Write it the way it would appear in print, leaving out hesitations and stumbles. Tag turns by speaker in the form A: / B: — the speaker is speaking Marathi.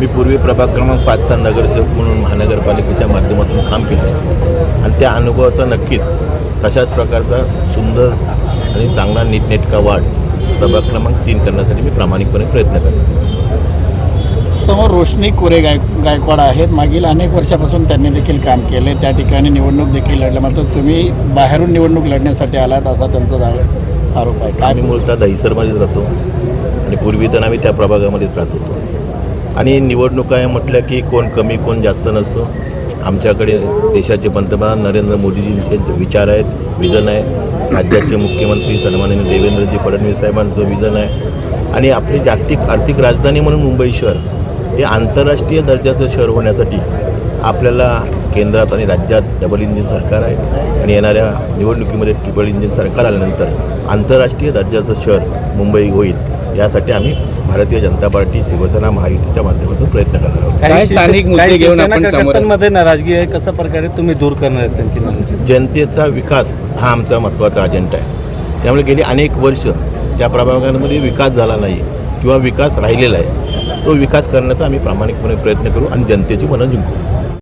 A: मी पूर्वी प्रभाग क्रमांक 5चा नगरसेवक म्हणून महानगरपालिकेच्या माध्यमातून काम केलं आहे आणि त्या अनुभवाचा नक्कीच तशाच प्रकारचा सुंदर आणि चांगला नीटनेटका वाढ प्रभाग क्रमांक 3 करण्यासाठी मी प्रामाणिकपणे प्रयत्न करतो.
B: समोर रोशनी कोरे गायकवाड आहेत. मागील अनेक वर्षापासून त्यांनी देखील काम केले, त्या ठिकाणी निवडणूक देखील लढल्या. मात्र तुम्ही बाहेरून निवडणूक लढण्यासाठी आलात असा त्यांचा आरोप आहे. काय
A: आम्ही मूलतः दहिसरमध्येच राहतो आणि पूर्वी तर आम्ही त्या प्रभागामध्येच राहत होतो आणि निवडणुका म्हटल्या की कोण कमी कोण जास्त नसतो. आमच्याकडे देशाचे पंतप्रधान नरेंद्र मोदीजींचे विचार आहेत, विजन आहे. राज्याचे मुख्यमंत्री सन्माननीय देवेंद्रजी फडणवीस साहेबांचं विजन आहे आणि आपली जागतिक आर्थिक राजधानी म्हणून मुंबई शहर हे आंतरराष्ट्रीय दर्जाचं शहर होण्यासाठी आपल्याला केंद्रात आणि राज्यात डबल इंजिन सरकार आहे आणि येणाऱ्या निवडणुकीमध्ये ट्रिपल इंजिन सरकार आल्यानंतर आंतरराष्ट्रीय दर्जाचं शहर मुंबई होईल यासाठी आम्ही भारतीय जनता पार्टी शिवसेना महायुतीच्या माध्यमातून प्रयत्न करणार आहोत.
C: काही स्थानिक मुद्दे घेऊन आपण
D: मध्ये नाराजगी आहे, कशा प्रकारे तुम्ही दूर करणार आहेत त्यांची नाराजगी?
A: जनतेचा विकास हा आमचा महत्त्वाचा अजेंडा आहे. त्यामुळे गेली अनेक वर्ष त्या प्रभागांमध्ये विकास झाला नाही किंवा विकास राहिलेला आहे. तो विकास करण्याचा आम्ही प्रामाणिकपणे प्रयत्न करू आणि जनतेची मनं जिंकू.